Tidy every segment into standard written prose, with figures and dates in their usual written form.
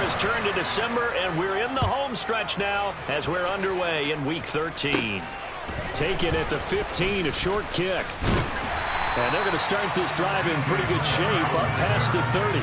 has turned to December, and we're in the home stretch now as we're underway in Week 13. Taken at the 15, a short kick. And they're going to start this drive in pretty good shape up past the 30.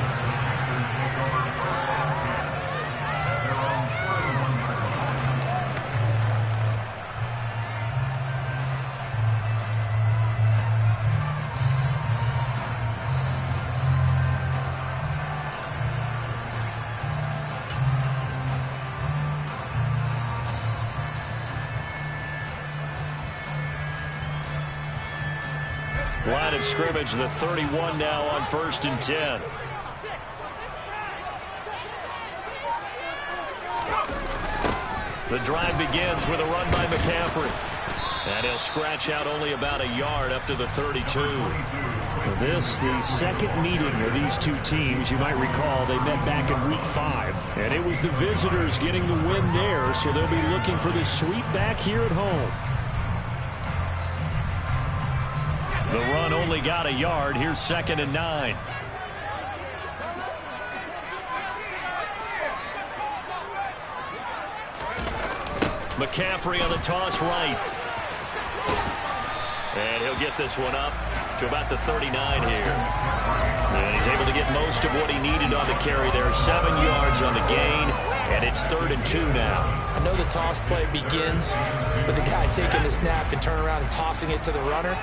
Line of scrimmage, the 31 now on 1st and 10. The drive begins with a run by McCaffrey. And he'll scratch out only about a yard up to the 32. This, the second meeting of these two teams. You might recall they met back in Week 5. And it was the visitors getting the win there, so they'll be looking for the sweep back here at home. The run only got a yard. Here's 2nd and 9. McCaffrey on the toss right. And he'll get this one up to about the 39 here. And he's able to get most of what he needed on the carry there. 7 yards on the gain. And it's 3rd and 2 now. I know the toss play begins with the guy taking the snap and turning around and tossing it to the runner.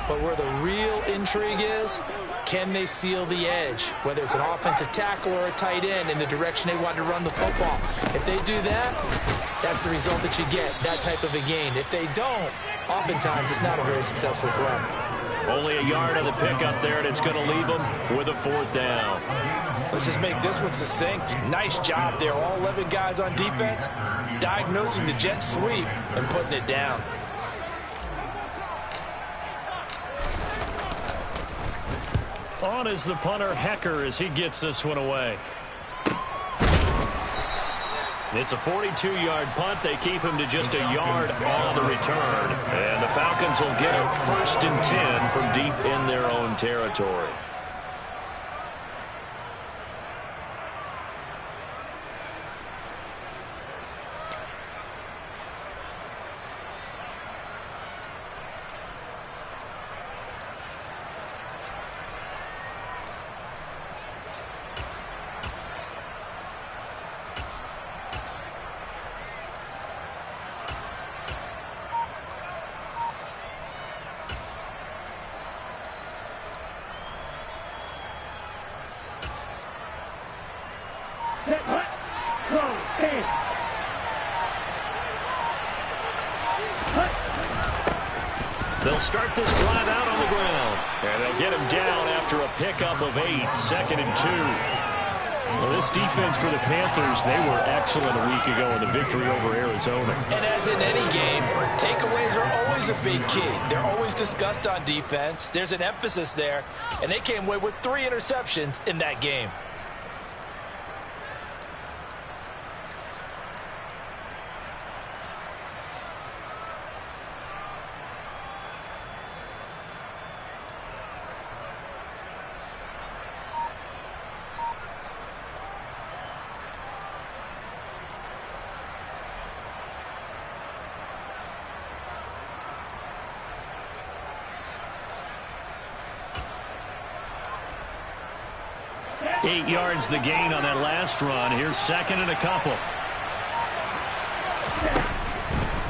But where the real intrigue is, can they seal the edge, whether it's an offensive tackle or a tight end, in the direction they want to run the football? If they do that, that's the result that you get, that type of a gain. If they don't, oftentimes it's not a very successful play. Only a yard on the pickup there, and it's going to leave them with a 4th down. Let's just make this one succinct. Nice job there. All 11 guys on defense diagnosing the jet sweep and putting it down. On is the punter, Hecker, as he gets this one away. It's a 42-yard punt. They keep him to just a yard on the return. And the Falcons will get it 1st and 10 from deep in their own territory. They'll start this drive out on the ground. And they'll get him down after a pickup of 8. 2nd and 2. Well, this defense for the Panthers, they were excellent a week ago in the victory over Arizona. And as in any game, takeaways are always a big key. They're always discussed on defense. There's an emphasis there. And they came away with 3 interceptions in that game. Eight yards the gain on that last run. Here's 2nd and a couple.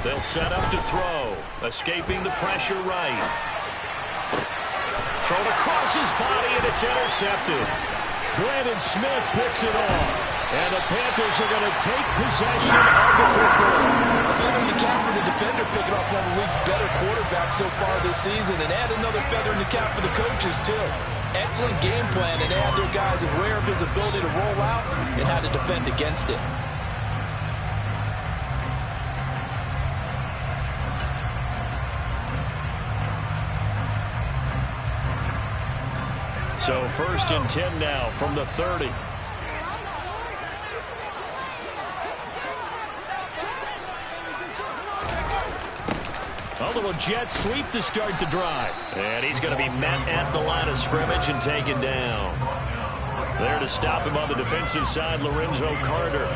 They'll set up to throw. Escaping the pressure right. Thrown across his body, and it's intercepted. Brandon Smith picks it off. And the Panthers are going to take possession of the football. A feather in the cap for the defender, picking off one of the league's better quarterbacks so far this season. And add another feather in the cap for the coaches, too. Excellent game plan, and they had their guys aware of his ability to roll out and how to defend against it. So 1st and 10 now from the 30. A little jet sweep to start the drive. And he's going to be met at the line of scrimmage and taken down. There to stop him on the defensive side, Lorenzo Carter.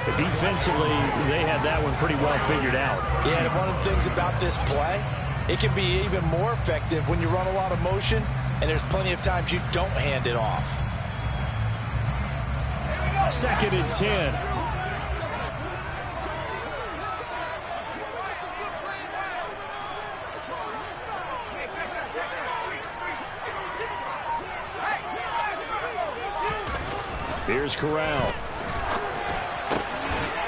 But defensively, they had that one pretty well figured out. Yeah, and one of the things about this play, it can be even more effective when you run a lot of motion, and there's plenty of times you don't hand it off. 2nd and 10. Here's Corral.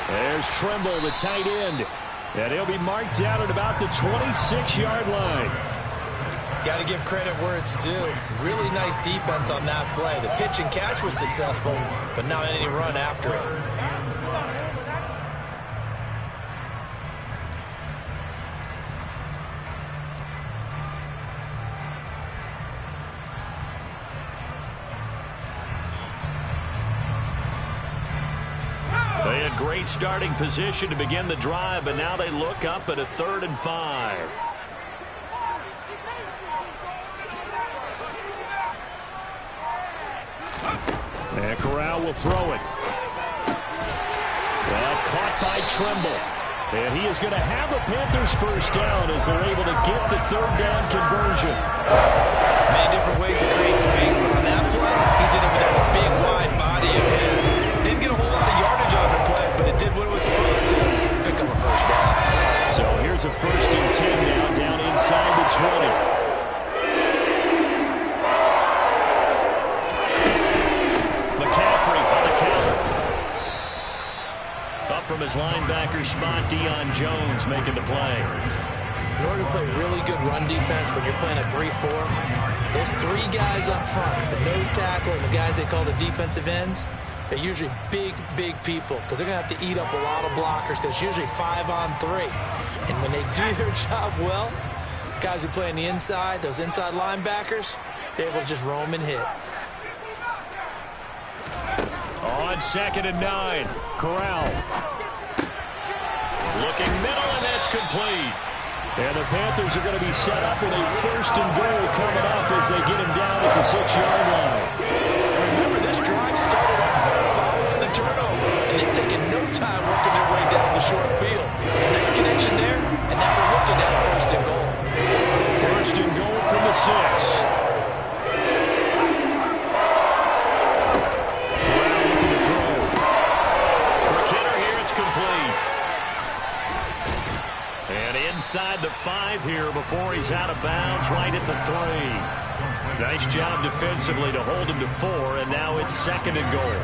There's Trimble, the tight end. And he'll be marked down at about the 26-yard line. Got to give credit where it's due. Really nice defense on that play. The pitch and catch was successful, but not any run after it. They had great starting position to begin the drive, but now they look up at a 3rd and 5. And Corral will throw it. Well, caught by Trimble. And he is going to have a Panthers first down as they're able to get the 3rd down conversion. Many different ways to create space, but on that play, he did it with that big, wide body of his. Didn't get a whole lot of yardage on the play, but it did what it was supposed to. Pick up a first down. So here's a 1st and 10 now, down inside the 20. From his linebacker spot, Deion Jones making the play. In order to play really good run defense when you're playing a 3-4, those 3 guys up front, the nose tackle and the guys they call the defensive ends, they're usually big, big people because they're going to have to eat up a lot of blockers because it's usually 5-on-3. And when they do their job well, guys who play on the inside, those inside linebackers, they're able to just roam and hit. On 2nd and 9, Corral. Looking middle, and that's complete. And the Panthers are going to be set up with a 1st and goal coming up as they get him down at the 6-yard line. Remember, this drive started off following the turnover, and they've taken no time working their way down the short field. Nice connection there, and now they're looking at 1st and goal. 1st and goal from the 6. Inside the 5 here before he's out of bounds right at the 3. Nice job defensively to hold him to 4, and now it's 2nd and goal.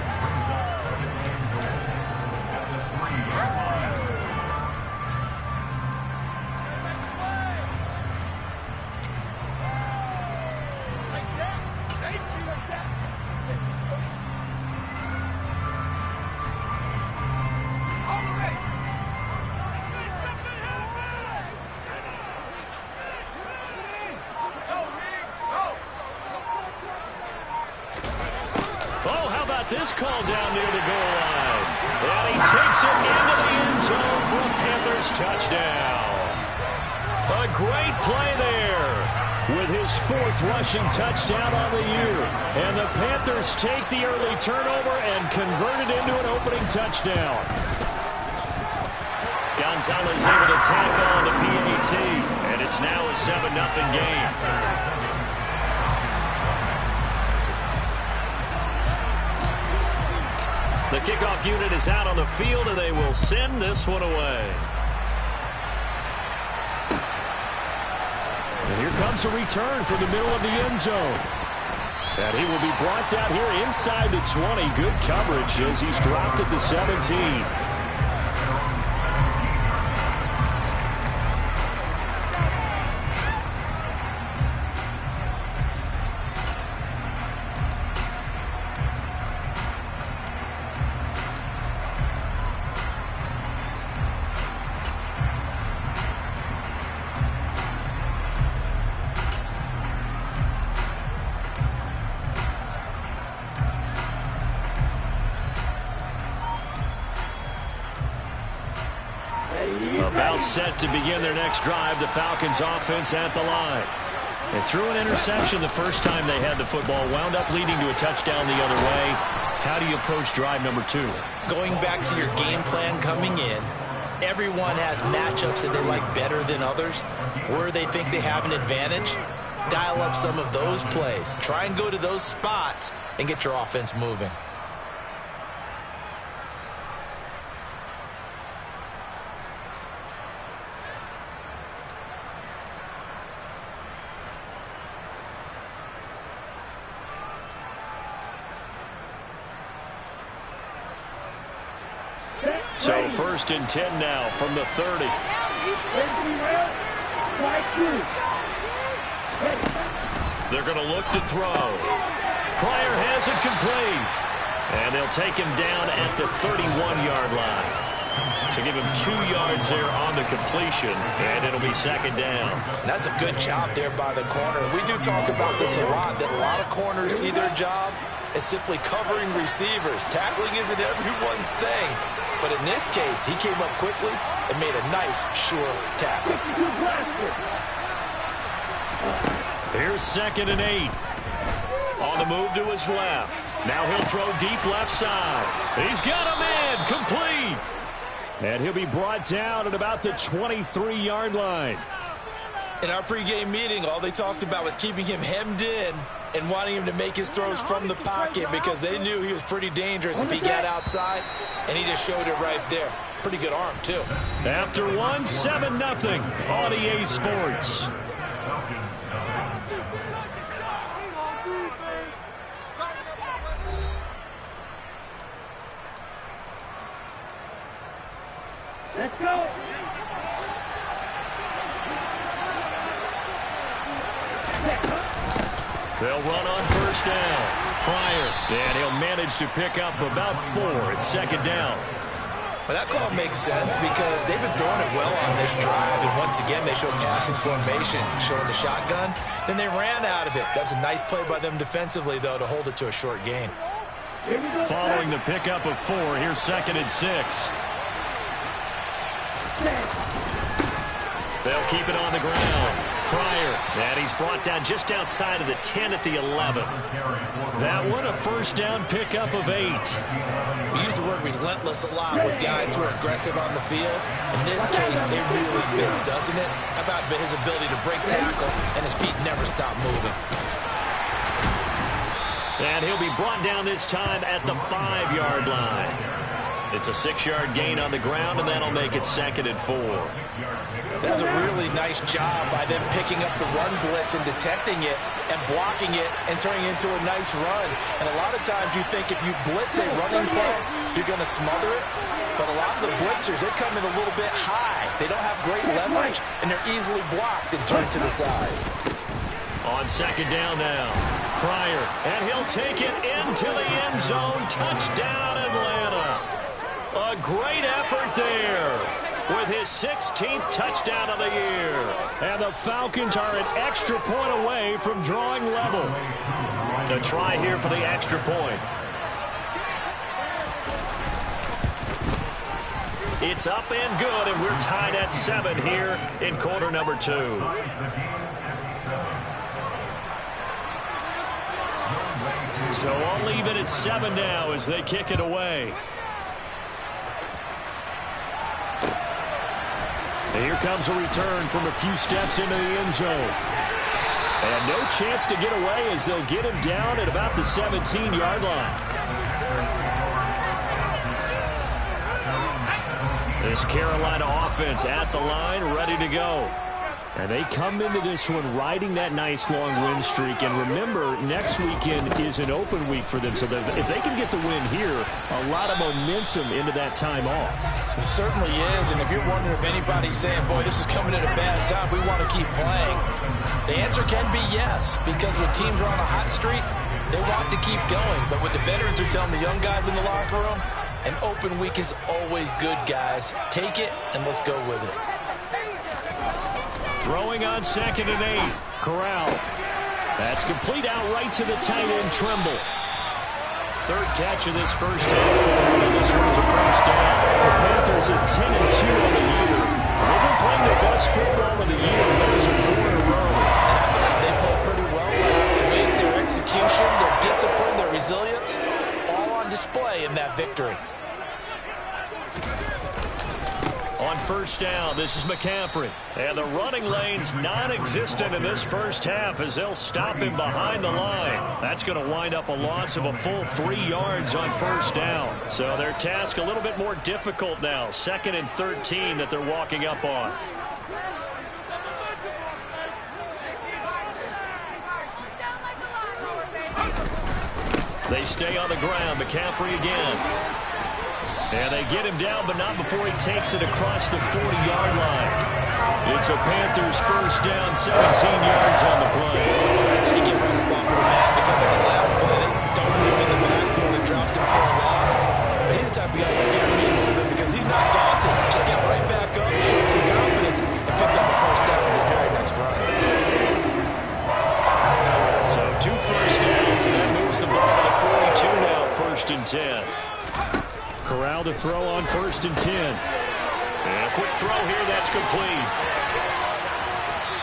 This call down near the goal line. And he takes it into the end zone for a Panthers touchdown. A great play there with his 4th rushing touchdown on the year. And the Panthers take the early turnover and convert it into an opening touchdown. Gonzalez able to tackle on the PAT. And it's now a 7-0 game. The kickoff unit is out on the field, and they will send this one away. And here comes a return from the middle of the end zone. And he will be brought down here inside the 20. Good coverage as he's dropped at the 17. About set to begin their next drive. The Falcons offense at the line. They threw an interception the first time they had the football, wound up leading to a touchdown the other way. How do you approach drive number 2? Going back to your game plan coming in, everyone has matchups that they like better than others. Where they think they have an advantage, dial up some of those plays. Try and go to those spots and get your offense moving. So 1st and 10 now from the 30. They're going to look to throw. Pryor has it complete. And they'll take him down at the 31-yard line. So give him 2 yards there on the completion, and it'll be 2nd down. That's a good job there by the corner. We do talk about this a lot, that a lot of corners see their job as simply covering receivers. Tackling isn't everyone's thing. But in this case, he came up quickly and made a nice, sure tackle. Here's 2nd and 8. On the move to his left. Now he'll throw deep left side. He's got a man complete. And he'll be brought down at about the 23-yard line. In our pregame meeting, all they talked about was keeping him hemmed in and wanting him to make his throws from the pocket because they knew he was pretty dangerous if he got outside, and he just showed it right there. Pretty good arm, too. After 1, 7-0 on EA Sports. Let's go. They'll run on 1st down. Pryor, and he'll manage to pick up about 4. It's 2nd down. Well, that call makes sense because they've been throwing it well on this drive, and once again they showed passing formation, showing the shotgun. Then they ran out of it. That's a nice play by them defensively, though, to hold it to a short gain. Following the pickup of 4, here's 2nd and 6. They'll keep it on the ground. Pryor, and he's brought down just outside of the 10 at the 11. That one a 1st down pickup of 8. We use the word relentless a lot with guys who are aggressive on the field. In this case, it really fits, doesn't it? How about his ability to break tackles and his feet never stop moving? And he'll be brought down this time at the 5-yard line. It's a 6-yard gain on the ground, and that'll make it 2nd and 4. That's a really nice job by them picking up the run blitz and detecting it and blocking it and turning it into a nice run. And a lot of times you think if you blitz a running play, you're going to smother it. But a lot of the blitzers, they come in a little bit high. They don't have great leverage, and they're easily blocked and turned to the side. On 2nd down now, Pryor, and he'll take it into the end zone. Touchdown, Atlanta. A great effort there with his 16th touchdown of the year. And the Falcons are an extra point away from drawing level. To try here for the extra point. It's up and good, and we're tied at 7 here in quarter number 2. So I'll leave it at 7 now as they kick it away. And here comes a return from a few steps into the end zone. And no chance to get away as they'll get him down at about the 17-yard line. This Carolina offense at the line, ready to go. And they come into this one riding that nice long win streak. And remember, next weekend is an open week for them. So if they can get the win here, a lot of momentum into that time off. It certainly is. And if you're wondering if anybody's saying, boy, this is coming at a bad time, we want to keep playing, the answer can be yes. Because when teams are on a hot streak, they want to keep going. But what the veterans are telling the young guys in the locker room, an open week is always good, guys. Take it and let's go with it. Throwing on 2nd and 8. Corral. That's complete out right to the tight end, Trimble. 3rd catch of this first half. And this one's a 1st down. The Panthers at 10-2 on the year. They've been playing their best football of the year. There's a 4 in a row. And I thought they first down. This is McCaffrey. And the running lane's non-existent in this first half as they'll stop him behind the line. That's going to wind up a loss of a full 3 yards on first down. So their task a little bit more difficult now. 2nd and 13 that they're walking up on. They stay on the ground. McCaffrey again. And they get him down, but not before he takes it across the 40-yard line. It's a Panthers first down, 17 yards on the play. That's how you get right up off of the man, because on the last play, they stoned him in the backfield and dropped him for a loss. But he's the type of guy that scared me a little bit because he's not daunted. Just got right back up, showed some confidence, and picked up a first down with his very next run. So 2 first downs, and that moves the ball to the 42 now, 1st and 10. Corral to throw on 1st and 10. And a quick throw here, that's complete.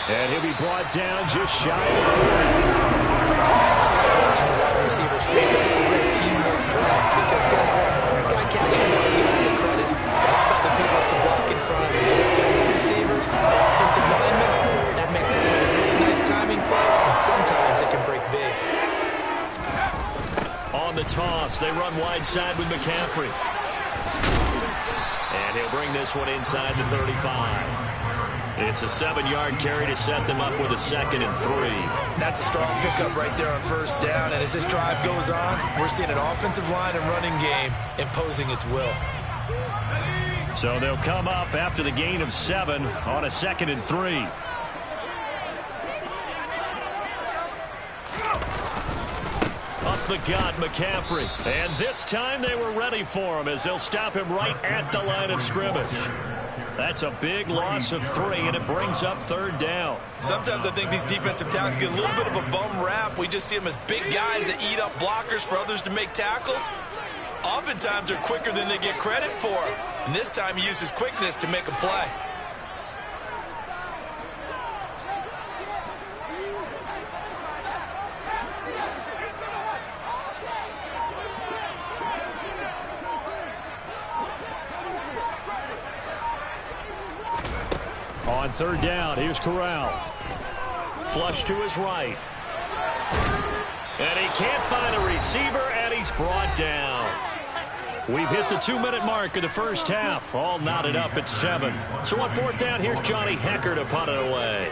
And he'll be brought down just shy of 40. Wide receiver speed, because it's a great teamwork play. Because guess what? The guy catching it, you get the credit. But how about the people up to block in front of him? The receivers, the offensive linemen, that makes it a really nice timing play, and sometimes it can break big. On the toss, they run wide side with McCaffrey. And he'll bring this one inside the 35. It's a 7-yard carry to set them up with a 2nd and 3. That's a strong pickup right there on first down. And as this drive goes on, we're seeing an offensive line and running game imposing its will. So they'll come up after the gain of 7 on a 2nd and 3. Up the gut, McCaffrey. And this time they were ready for him as they'll stop him right at the line of scrimmage. That's a big loss of 3, and it brings up 3rd down. Sometimes I think these defensive tackles get a little bit of a bum rap. We just see them as big guys that eat up blockers for others to make tackles. Oftentimes they're quicker than they get credit for. And this time he uses quickness to make a play. On 3rd down, here's Corral. Flush to his right. And he can't find a receiver, and he's brought down. We've hit the 2-minute mark of the first half. All knotted up at 7. So on 4th down, here's Johnny Hecker to punt it away.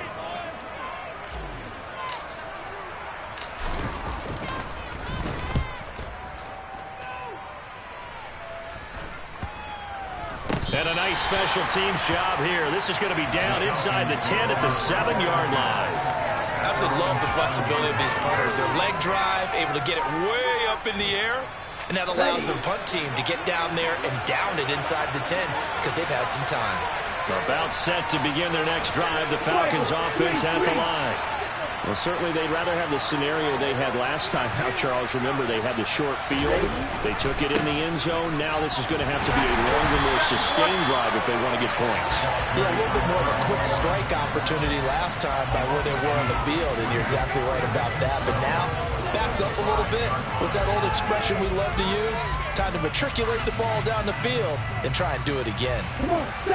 And a nice special teams job here. This is going to be down inside the 10 at the 7-yard line. Absolutely love the flexibility of these punters. Their leg drive, able to get it way up in the air, and that allows their punt team to get down there and down it inside the 10 because they've had some time. About set to begin their next drive. The Falcons offense at the line. Well, certainly they'd rather have the scenario they had last time. Now, Charles, remember they had the short field. They took it in the end zone. Now this is going to have to be a longer, more sustained drive if they want to get points. Yeah, a little bit more of a quick strike opportunity last time by where they were on the field, and you're exactly right about that. But now, backed up a little bit. What's that old expression we love to use? Time to matriculate the ball down the field and try and do it again.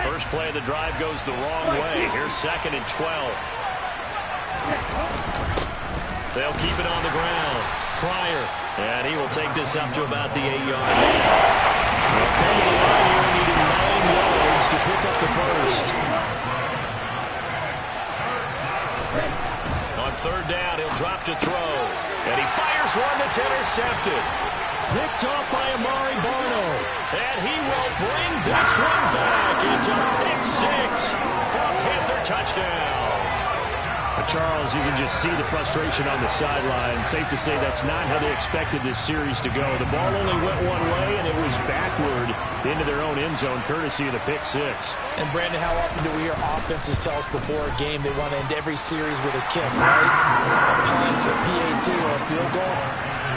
First play of the drive goes the wrong way. Here's 2nd and 12. They'll keep it on the ground. Pryor, and he will take this up to about the 8-yard line. They'll come to the line here, needing 9 yards to pick up the first. On 3rd down, he'll drop to throw. And he fires one that's intercepted. Picked off by Amari Barno. And he will bring this one back. It's a pick 6 for a Panther touchdown. Charles, you can just see the frustration on the sideline. Safe to say that's not how they expected this series to go. The ball only went one way, and it was backward into their own end zone, courtesy of the pick 6. And, Brandon, how often do we hear offenses tell us before a game they want to end every series with a kick, right? A punt, a PAT, or a field goal.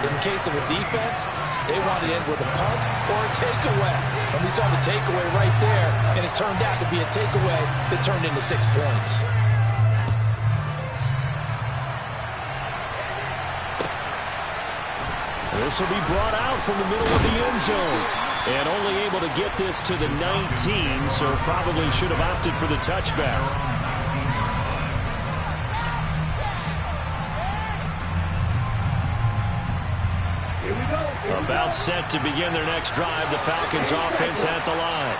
In the case of a defense, they want to end with a punt or a takeaway. And we saw the takeaway right there, and it turned out to be a takeaway that turned into 6 points. This will be brought out from the middle of the end zone. And only able to get this to the 19, so probably should have opted for the touchback. About set to begin their next drive. The Falcons offense at the line.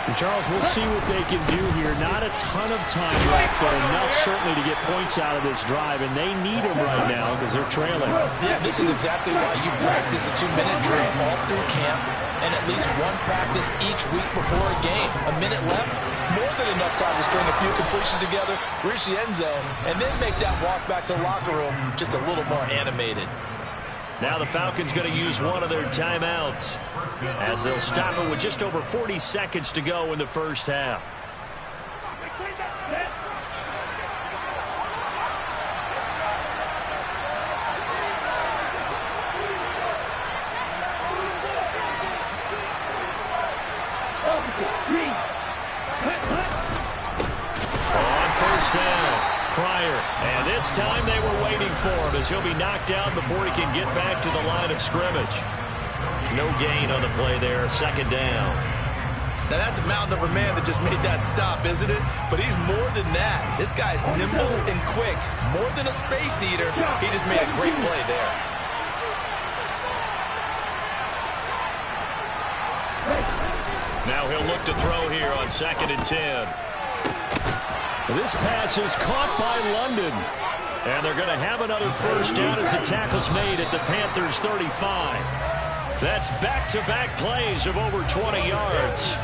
And Charles, we'll see what they can do here. Not a ton of time left, but enough certainly to get points out of this drive, and they need them right now because they're trailing. Yeah, this is exactly why you practice a 2-minute drill all through camp and at least one practice each week before a game. A minute left, more than enough time to string a few completions together, reach the end zone, and then make that walk back to the locker room just a little more animated. Now the Falcons going to use one of their timeouts as they'll stop it with just over 40 seconds to go in the first half. On first down. Pryor, and this time they were waiting for him as he'll be knocked down before he can get back to the line of scrimmage. No gain on the play there, second down. Now that's a mountain of a man that just made that stop, isn't it? But he's more than that. This guy's nimble and quick. More than a space eater, he just made a great play there. Now he'll look to throw here on 2nd and 10. This pass is caught by London. And they're going to have another first down as the tackle's made at the Panthers' 35. That's back-to-back plays of over 20 yards.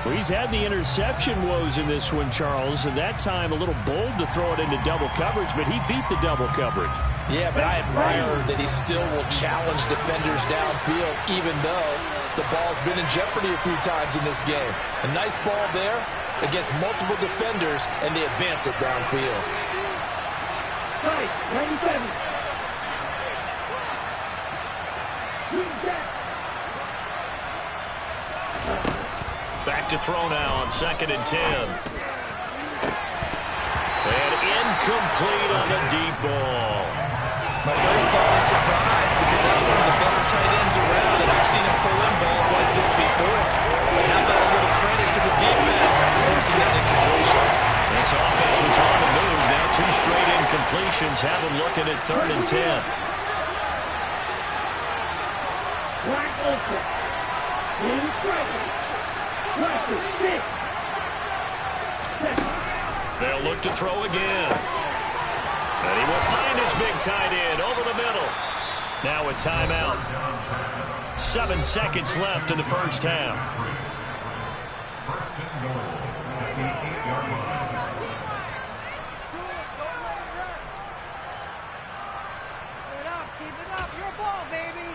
Well, he's had the interception woes in this one, Charles, and that time a little bold to throw it into double coverage, but he beat the double coverage. Yeah, but I admire that he still will challenge defenders downfield, even though the ball's been in jeopardy a few times in this game. A nice ball there against multiple defenders, and they advance it downfield. Nice, 97. Back to throw now on 2nd and 10. And incomplete on the deep ball. My first thought is surprise because that's one of the better tight ends around, and I've seen him pull in balls like this before. But how about a little credit to the defense forcing that incompletion? This offense was on the move. Now 2 straight incompletions have them looking at 3rd and 10. Black open. In trouble. Black is stick. They'll look to throw again. And he will find his big tight end over the middle. Now a timeout. 7 seconds left in the first half. Keep it up. Your ball, baby.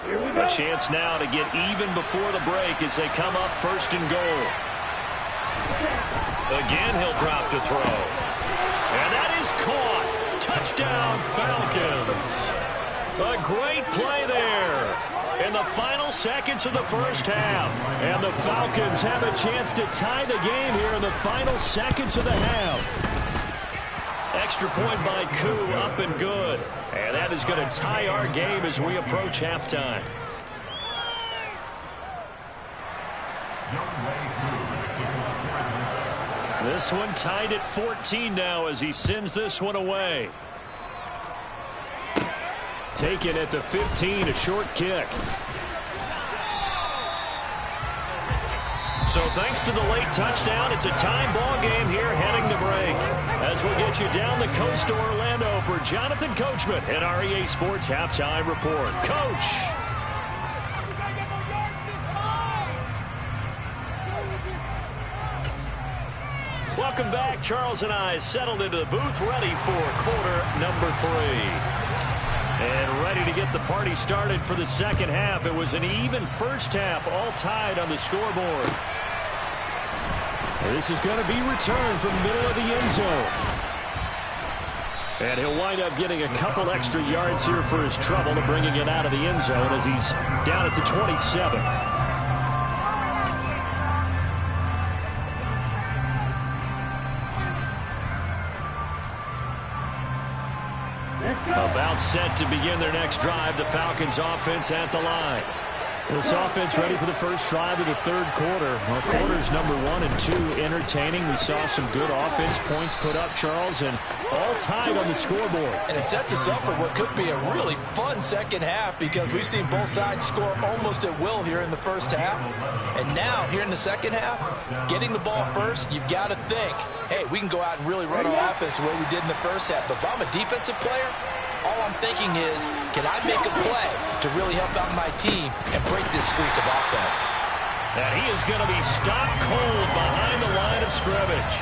Here we go. A chance now to get even before the break as they come up 1st and goal. Again, he'll drop to throw. And that is caught. Touchdown, Falcons. A great play there in the final seconds of the first half. And the Falcons have a chance to tie the game here in the final seconds of the half. Extra point by Koo, up and good. And that is going to tie our game as we approach halftime. This one tied at 14 now as he sends this one away. Taken at the 15, a short kick. So thanks to the late touchdown, it's a time ball game here heading to break. As we'll get you down the coast to Orlando for Jonathan Coachman and our EA Sports Halftime Report. Coach. Welcome back. Charles and I settled into the booth, ready for quarter number 3. And ready to get the party started for the second half. It was an even first half, all tied on the scoreboard. This is going to be returned from the middle of the end zone. And he'll wind up getting a couple extra yards here for his trouble to bringing it out of the end zone as he's down at the 27. Timeout set to begin their next drive. The Falcons offense at the line. This offense ready for the first drive of the third quarter. Well, quarters number 1 and 2 entertaining. We saw some good offense points put up, Charles, and all tied on the scoreboard. And it sets us up for what could be a really fun second half because we've seen both sides score almost at will here in the first half. And now, here in the second half, getting the ball first, you've got to think, hey, we can go out and really run our offense the way we did in the first half. But if I'm a defensive player, all I'm thinking is, can I make a play to really help out my team and break this streak of offense? And he is going to be stopped cold behind the line of scrimmage.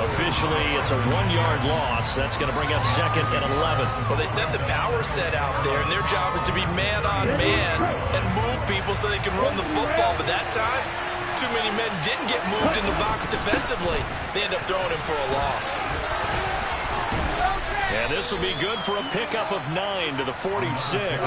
Officially, it's a 1-yard loss. That's going to bring up 2nd and 11. Well, they sent the power set out there, and their job is to be man-on-man and move people so they can run the football. But that time, too many men didn't get moved in the box defensively. They end up throwing him for a loss. And this will be good for a pickup of 9 to the 46. On a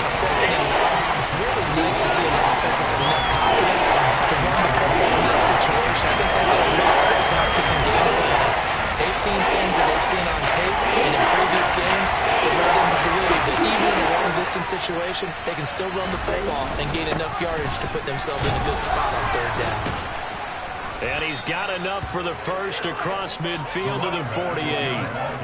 2nd and 1, it's really nice to see an offense that has enough confidence to run the football in that situation. I think that goes back to their practice and game planning. They've seen things that they've seen on tape and in previous games that led them to believe that even in a long-distance situation, they can still run the football and gain enough yardage to put themselves in a good spot on 3rd down. And he's got enough for the first across midfield to the 48.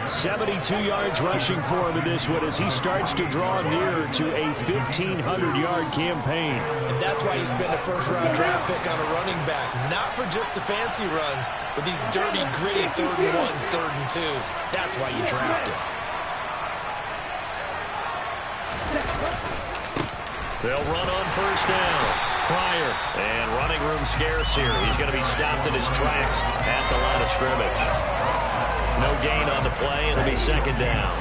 72 yards rushing for him in this one as he starts to draw nearer to a 1,500-yard campaign. And that's why you spend a first-round draft pick on a running back. Not for just the fancy runs, but these dirty, gritty 3rd and 1s, 3rd and 2s. That's why you draft him. They'll run on 1st down. Pryor, and running room scarce here. He's going to be stopped in his tracks at the line of scrimmage. No gain on the play. It'll be 2nd down.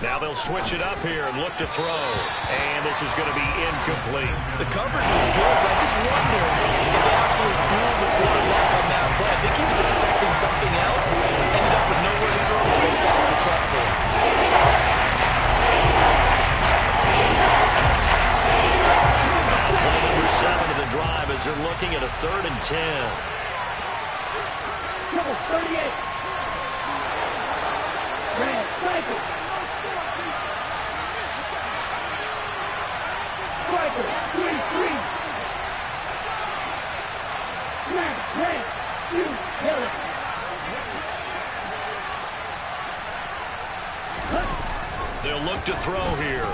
Now they'll switch it up here and look to throw. And this is going to be incomplete. The coverage was good, but I just wonder if they absolutely fooled the quarterback on that play. I think he was expecting something else. Ended up with nowhere to throw the football successfully. Play number 7 of the drive as they're looking at a 3rd and 10. Number 38. Brad Striker. Striker, 3-3. Brad, you kill it. They'll look to throw here.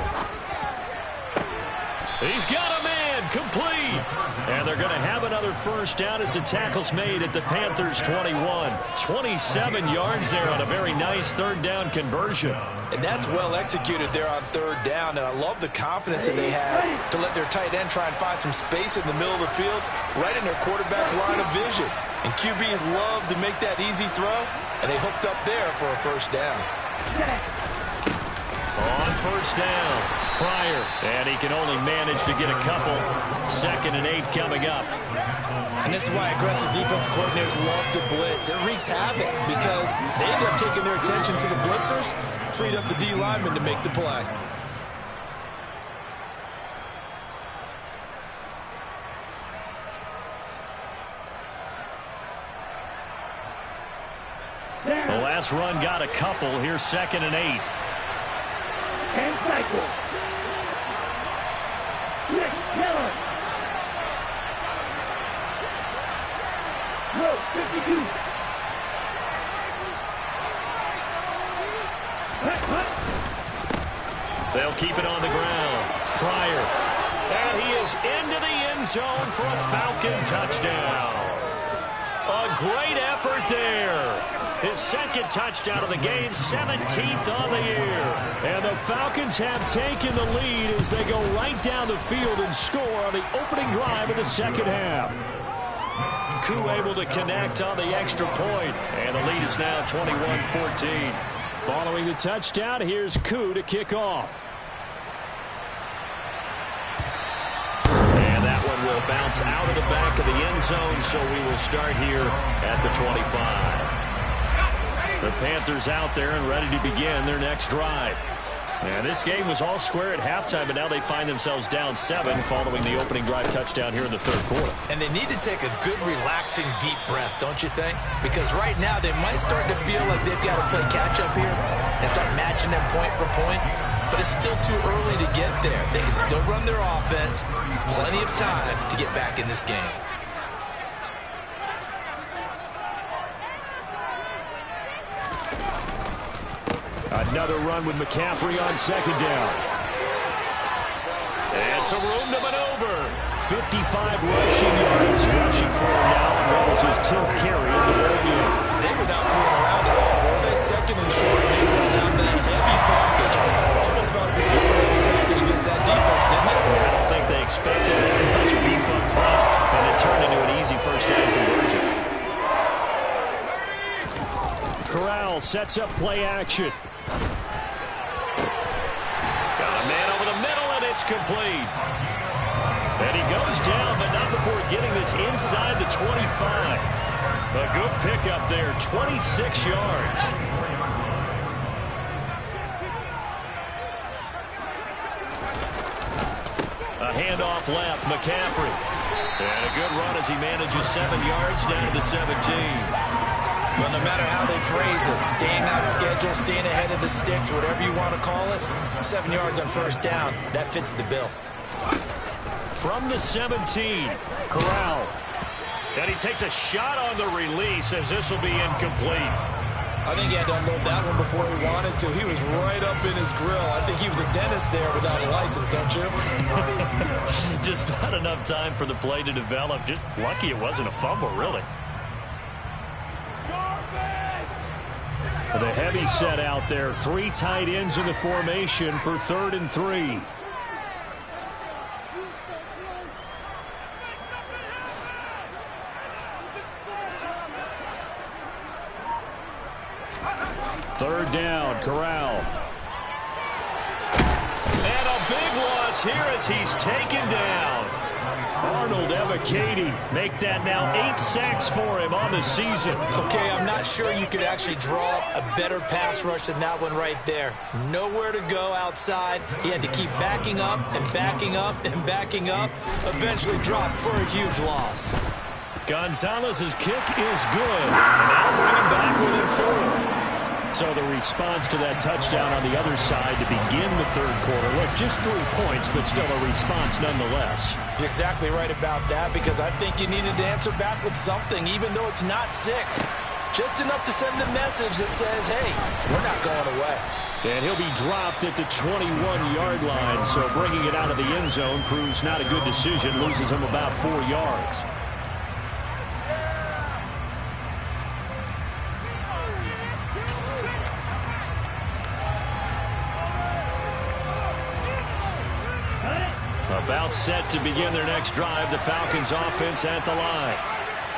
He's got a man, complete. And they're going to have another first down as the tackle's made at the Panthers' 21. 27 yards there on a very nice 3rd down conversion. And that's well executed there on 3rd down. And I love the confidence that they had to let their tight end try and find some space in the middle of the field, right in their quarterback's line of vision. And QBs love to make that easy throw, and they hooked up there for a first down. On 1st down, Pryor, and he can only manage to get a couple. 2nd and 8 coming up. And this is why aggressive defensive coordinators love to blitz. It wreaks havoc because they end up taking their attention to the blitzers, freed up the D lineman to make the play. The last run got a couple. Here's 2nd and 8. And cycle. Nick Miller. Gross 52. They'll keep it on the ground. Pryor. And he is into the end zone for a Falcon touchdown. A great effort there. His 2nd touchdown of the game, 17th on the year. And the Falcons have taken the lead as they go right down the field and score on the opening drive of the 2nd half. Koo able to connect on the extra point, and the lead is now 21-14. Following the touchdown, here's Koo to kick off. And that one will It'll bounce out of the back of the end zone, so we will start here at the 25. The Panthers out there and ready to begin their next drive. And this game was all square at halftime, but now they find themselves down 7 following the opening drive touchdown here in the third quarter. And they need to take a good, relaxing, deep breath, don't you think? Because right now they might start to feel like they've got to play catch-up here and start matching them point for point. But it's still too early to get there. They can still run their offense. Plenty of time to get back in this game. Another run with McCaffrey on second down. And some room to maneuver. 55 rushing yards. Rushing for him now, and that was his 10th carry of the ball game. They were not fooling around at all, were they? Second and short, they brought out the heavy package. Almost felt like the super heavy package against that defense, didn't it? I don't think they expected that much beef up front, and it turned into an easy first down conversion. Corral sets up play action. Got a man over the middle, and it's complete. And he goes down, but not before getting this inside the 25. A good pickup there, 26 yards. A handoff left, McCaffrey. And a good run as he manages 7 yards down to the 17. Well, no matter how they phrase it, staying on schedule, staying ahead of the sticks, whatever you want to call it, 7 yards on first down, that fits the bill. From the 17, Corral. And he takes a shot on the release as this will be incomplete. I think he had to unload that one before he wanted to. He was right up in his grill. I think he was a dentist there without a license, don't you? Just not enough time for the play to develop. Just lucky it wasn't a fumble, really. The heavy set out there. 3 tight ends in the formation for 3rd and 3. Third down, Corral. And a big loss here as he's taken down. Arnold Evakady make that now 8 sacks for him on the season. Okay, I'm not sure you could actually draw a better pass rush than that one right there. Nowhere to go outside. He had to keep backing up and backing up and backing up. Eventually dropped for a huge loss. Gonzalez's kick is good. And now bring him back within 4. So the response to that touchdown on the other side to begin the third quarter. Look, just 3 points, but still a response nonetheless. You're exactly right about that, because I think you needed to answer back with something, even though it's not 6. Just enough to send a message that says, hey, we're not going away. And he'll be dropped at the 21-yard line, so bringing it out of the end zone proves not a good decision, loses him about 4 yards. About set to begin their next drive, the Falcons offense at the line.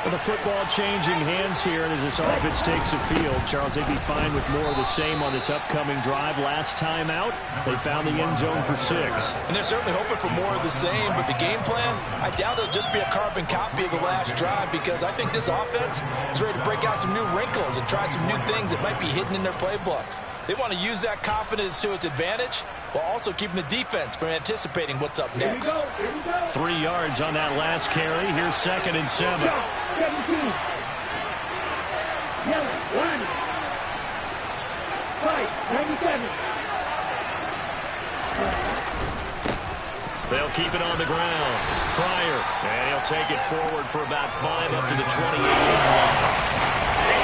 Well, the football changing hands here, and as this offense takes the field, Charles, they'd be fine with more of the same on this upcoming drive. Last time out, they found the end zone for 6. And they're certainly hoping for more of the same, but the game plan, I doubt it'll just be a carbon copy of the last drive, because I think this offense is ready to break out some new wrinkles and try some new things that might be hidden in their playbook. They want to use that confidence to its advantage while also keeping the defense from anticipating what's up next. 3 yards on that last carry. Here's 2nd and 7. 17. Yellow, 1. 5, 97. They'll keep it on the ground. Pryor, and he'll take it forward for about 5 up to the 28-yard line.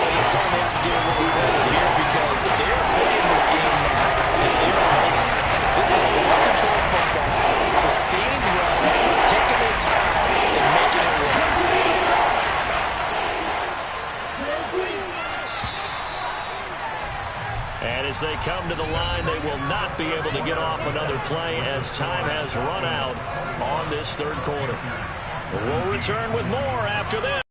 You certainly have to give a little credit here, because they're playing this game now at their pace. This is ball control football, sustained runs, taking their time, and making it work. And as they come to the line, they will not be able to get off another play as time has run out on this third quarter. We'll return with more after this.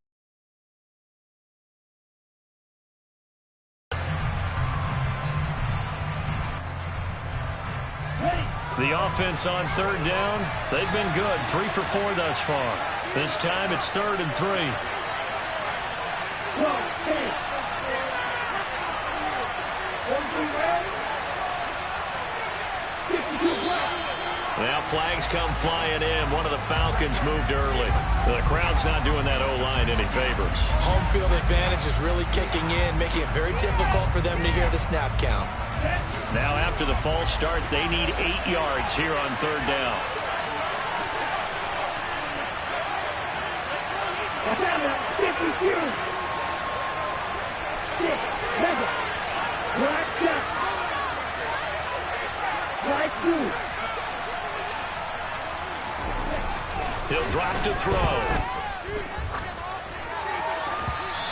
The offense on third down, they've been good. 3 for 4 thus far. This time it's 3rd and 3. Now flags come flying in. One of the Falcons moved early. The crowd's not doing that O-line any favors. Home field advantage is really kicking in, making it very difficult for them to hear the snap count. Now after the false start, they need 8 yards here on 3rd down. He'll drop to throw.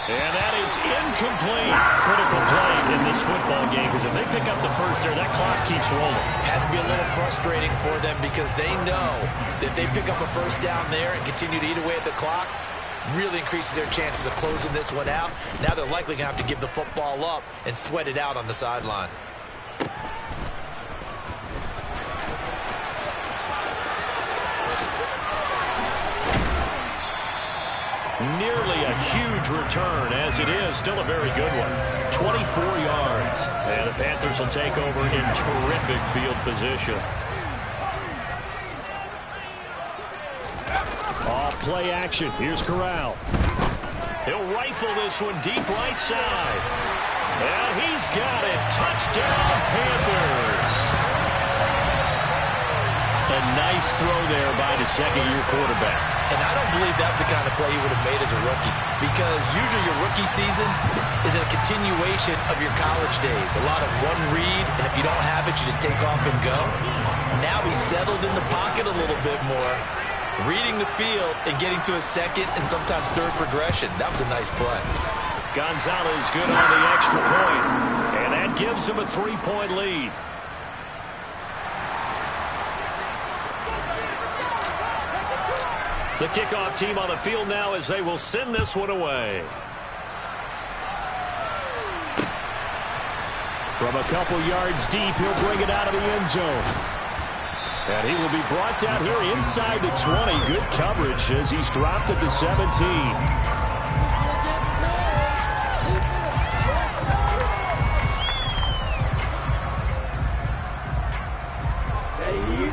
And that is incomplete. Critical play in this football game, because if they pick up the first there, that clock keeps rolling. Has to be a little frustrating for them because they know that they pick up a first down there and continue to eat away at the clock, really increases their chances of closing this one out. Now they're likely going to have to give the football up and sweat it out on the sideline. Nearly a huge return, as it is still a very good one. 24 yards. And the Panthers will take over in terrific field position. Off play action. Here's Corral. He'll rifle this one deep right side. And he's got it. Touchdown, Panthers. A nice throw there by the second-year quarterback. And I don't believe that was the kind of play he would have made as a rookie, because usually your rookie season is a continuation of your college days. A lot of one read, and if you don't have it, you just take off and go. Now he's settled in the pocket a little bit more, reading the field and getting to a second and sometimes third progression. That was a nice play. Gonzalez good on the extra point, and that gives him a 3-point lead. The kickoff team on the field now as they will send this one away. From a couple yards deep, he'll bring it out of the end zone. And he will be brought down here inside the 20. Good coverage as he's dropped at the 17.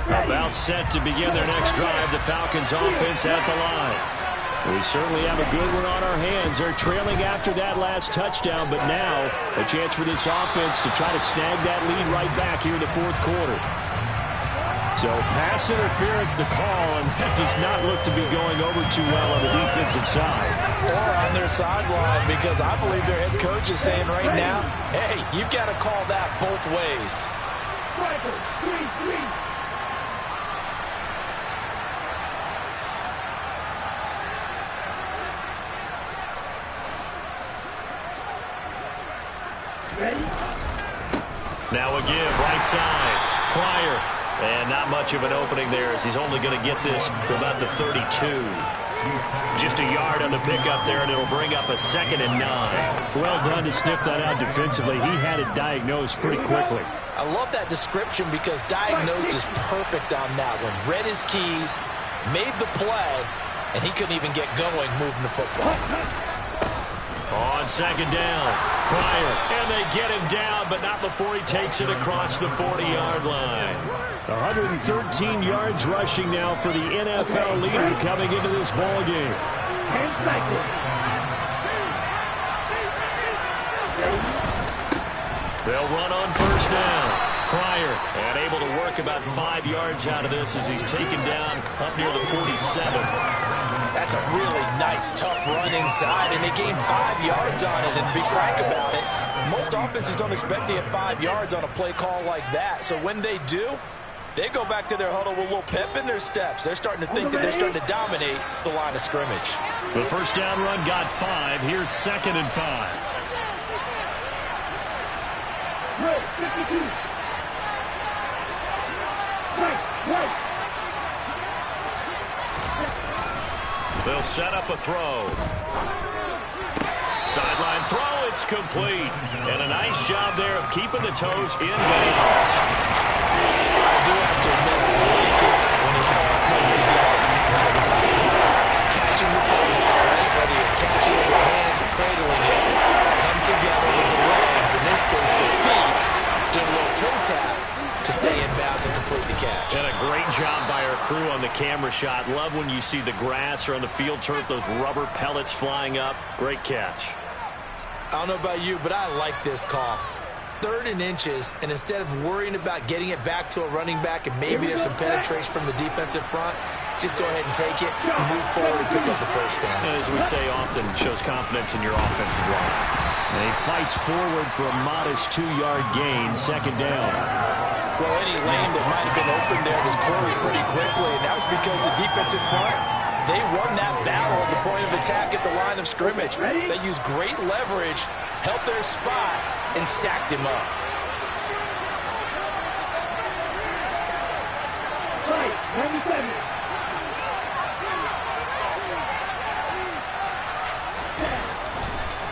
About set to begin their next drive. The Falcons offense at the line. We certainly have a good one on our hands. They're trailing after that last touchdown, but now a chance for this offense to try to snag that lead right back here in the 4th quarter. So pass interference the call, and that does not look to be going over too well on the defensive side. Or on their sideline, because I believe their head coach is saying right now, hey, you've got to call that both ways. Now a give, right side. Pryor. And not much of an opening there, as he's only going to get this to about the 32. Just a yard on the pickup there, and it'll bring up a 2nd and 9. Well done to sniff that out defensively. He had it diagnosed pretty quickly. I love that description because diagnosed is perfect on that one. Read his keys, made the play, and he couldn't even get going moving the football. On 2nd down, Pryor, and they get him down, but not before he takes it across the 40-yard line. 113 yards rushing now for the NFL leader coming into this ball game. They'll run on 1st down. Pryor, and able to work about 5 yards out of this as he's taken down up near the 47. That's a really nice, tough run inside, and they gained 5 yards on it. And to be frank about it, most offenses don't expect to get 5 yards on a play call like that. So when they do, they go back to their huddle with a little pep in their steps. They're starting to think that they're starting to dominate the line of scrimmage. The 1st down run got 5. Here's 2nd and 5. They'll set up a throw. Sideline throw, it's complete. And a nice job there of keeping the toes in bounds. I do have to admit, I like it when it all comes together. When the top guy doesn't complete the catch. And a great job by our crew on the camera shot. Love when you see the grass or on the field turf, those rubber pellets flying up. Great catch. I don't know about you, but I like this call. 3rd and inches, and instead of worrying about getting it back to a running back and maybe there's some penetration from the defensive front, just go ahead and take it and move forward and pick up the first down. And as we say often, shows confidence in your offensive line. And he fights forward for a modest 2-yard gain, 2nd down. Well, any lane that might have been open there was closed pretty quickly, and that was because the defensive front, they won that battle at the point of attack at the line of scrimmage. They used great leverage, held their spot, and stacked him up. Right, 97.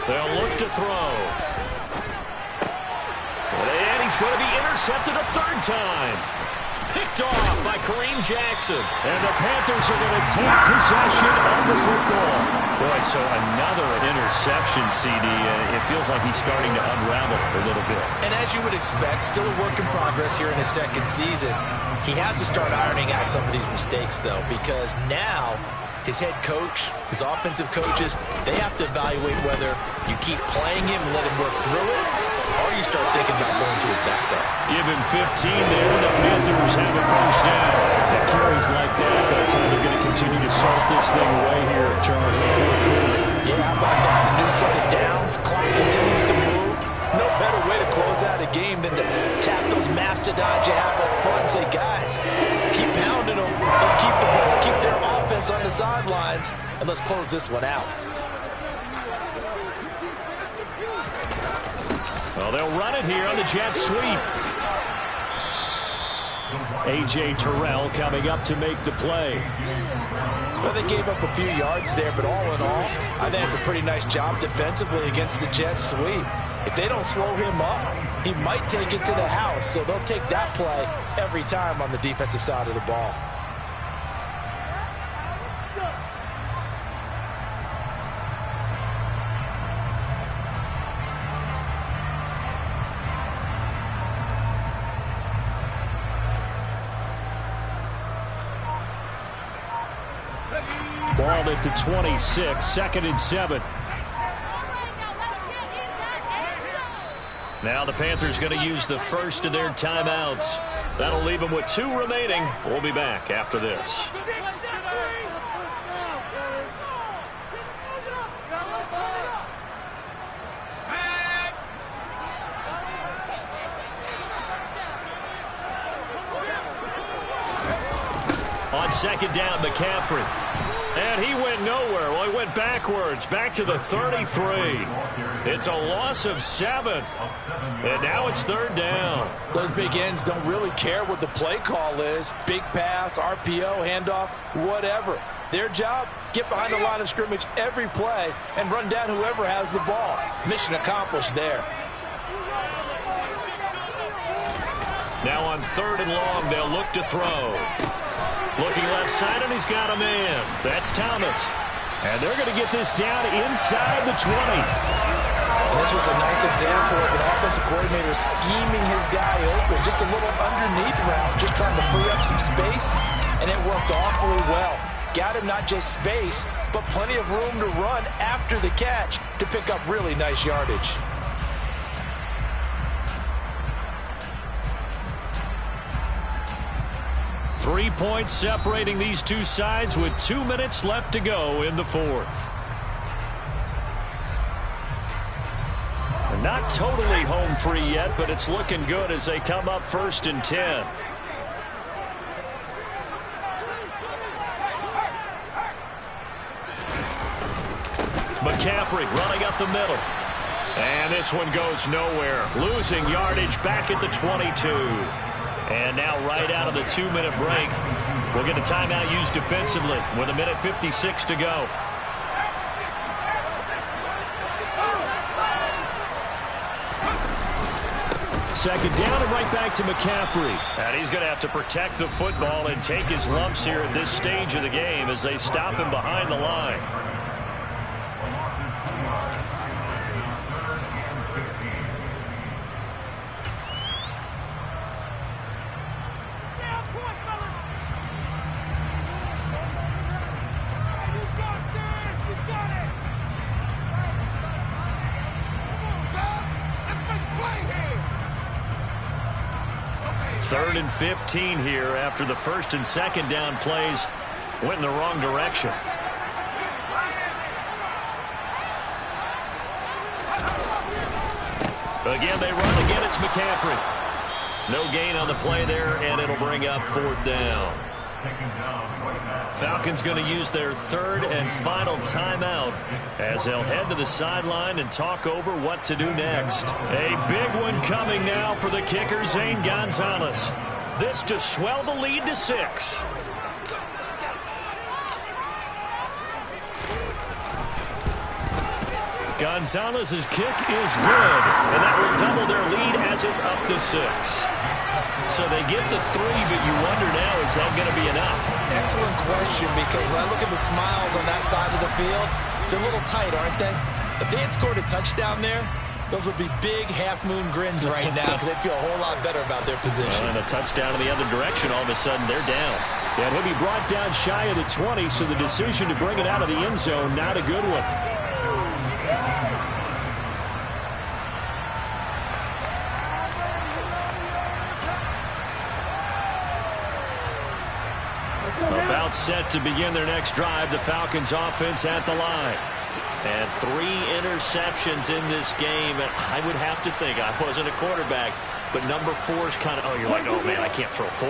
They'll look to throw. And he's going to be intercepted a 3rd time. Picked off by Kareem Jackson. And the Panthers are going to take possession of the football. Boy, so another interception, CD. It feels like he's starting to unravel a little bit. And as you would expect, still a work in progress here in his 2nd season. He has to start ironing out some of these mistakes, though, because now his head coach, his offensive coaches, they have to evaluate whether you keep playing him and let him work through it, or you start thinking about going to his backup. Give him 15 there. The Panthers have a first down. At carries like that, that's how they're going to continue to salt this thing away here, Charles, in the 4th quarter. Yeah, how about that? A new set of downs. Clock continues to move. No better way to close out a game than to tap those mastodons you have up front and say, guys, keep pounding them. Let's keep the ball, keep their offense on the sidelines, and let's close this one out. Well, they'll run it here on the jet sweep. A.J. Terrell coming up to make the play. Well, they gave up a few yards there, but all in all, I think it's a pretty nice job defensively against the jet sweep. If they don't slow him up, he might take it to the house, so they'll take that play every time on the defensive side of the ball. Ball at the 26, 2nd and 7. Now the Panthers going to use the first of their timeouts. That'll leave them with 2 remaining. We'll be back after this. On 2nd down, McCaffrey. And he went nowhere. Well, he went backwards, back to the 33. It's a loss of 7. And now it's 3rd down. Those big ends don't really care what the play call is. Big pass, RPO, handoff, whatever. Their job, get behind the line of scrimmage every play and run down whoever has the ball. Mission accomplished there. Now on 3rd and long, they'll look to throw. Looking left side, and he's got a man. That's Thomas. And they're going to get this down inside the 20. And this was a nice example of an offensive coordinator scheming his guy open. Just a little underneath route, just trying to free up some space, and it worked awfully well. Got him not just space, but plenty of room to run after the catch to pick up really nice yardage. Three points separating these two sides with 2 minutes left to go in the 4th. Not totally home free yet, but it's looking good as they come up 1st and 10. McCaffrey running up the middle. And this one goes nowhere. Losing yardage back at the 22. And now right out of the 2-minute break, we'll get a timeout used defensively with 1:56 to go. Second down and right back to McCaffrey. And he's going to have to protect the football and take his lumps here at this stage of the game as they stop him behind the line. 3rd and 15 here after the 1st and 2nd down plays went in the wrong direction. Again, they run. Again, it's McCaffrey. No gain on the play there, and it'll bring up 4th down. Falcons going to use their 3rd and final timeout as they'll head to the sideline and talk over what to do next. A big one coming now for the kicker, Zane Gonzalez. This to swell the lead to 6. Gonzalez's kick is good, and that will double their lead as it's up to 6. So they get the 3, but you wonder now, is that going to be enough? Excellent question, because when I look at the smiles on that side of the field, they're a little tight, aren't they? If they had scored a touchdown there, those would be big half-moon grins right now because they'd feel a whole lot better about their position. And a touchdown in the other direction, all of a sudden they're down. And he'll be brought down shy of the 20, so the decision to bring it out of the end zone, not a good one. About set to begin their next drive, the Falcons offense at the line. And 3 interceptions in this game. I would have to think, I wasn't a quarterback, but number 4 is kind of, you're like, oh man, I can't throw 4.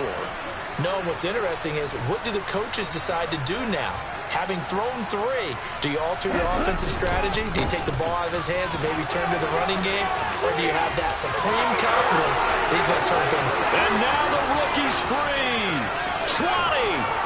No, what's interesting is, what do the coaches decide to do now? Having thrown 3, do you alter your offensive strategy? Do you take the ball out of his hands and maybe turn to the running game? Or do you have that supreme confidence that he's going to turn things around? And now the rookie's free. 20.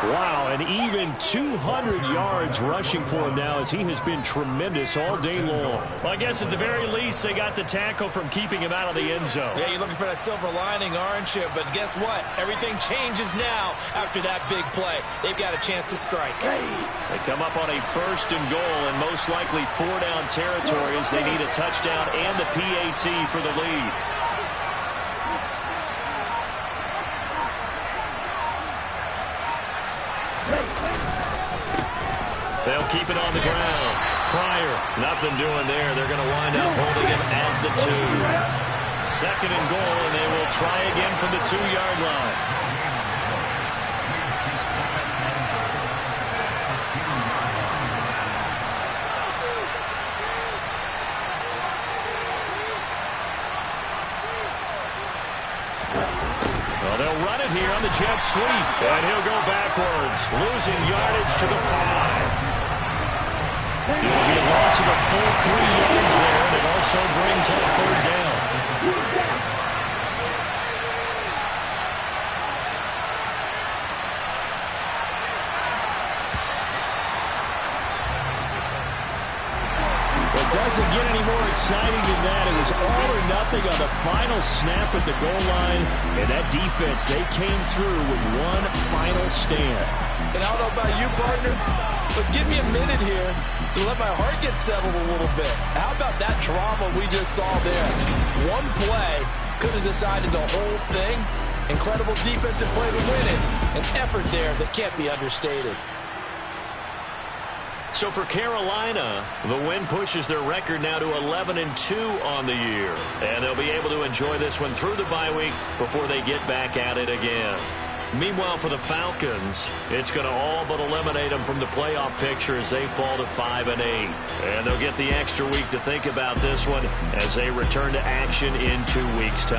Wow, and even 200 yards rushing for him now as he has been tremendous all day long. Well, I guess at the very least they got the tackle from keeping him out of the end zone. Yeah, you're looking for that silver lining, aren't you? But guess what? Everything changes now after that big play. They've got a chance to strike. They come up on a 1st and goal, and most likely 4-down territory as they need a touchdown and the PAT for the lead. They'll keep it on the ground. Pryor, nothing doing there. They're going to wind up holding him at the 2. 2nd and goal, and they will try again from the 2-yard line. Well, they'll run it here on the jet sweep, and he'll go backwards, losing yardage to the 5. It will be a loss of a full 3 yards there, and it also brings up 3rd down. It doesn't get any more exciting than that. It was all or nothing on the final snap at the goal line, and that defense, they came through with one final stand. And I don't know about you, partner, but give me a minute here to let my heart get settled a little bit. How about that drama we just saw there? One play could have decided the whole thing. Incredible defensive play to win it. An effort there that can't be understated. So for Carolina, the win pushes their record now to 11-2 on the year. And they'll be able to enjoy this one through the bye week before they get back at it again. Meanwhile, for the Falcons, it's going to all but eliminate them from the playoff picture as they fall to 5-8. And they'll get the extra week to think about this one as they return to action in 2 weeks' time.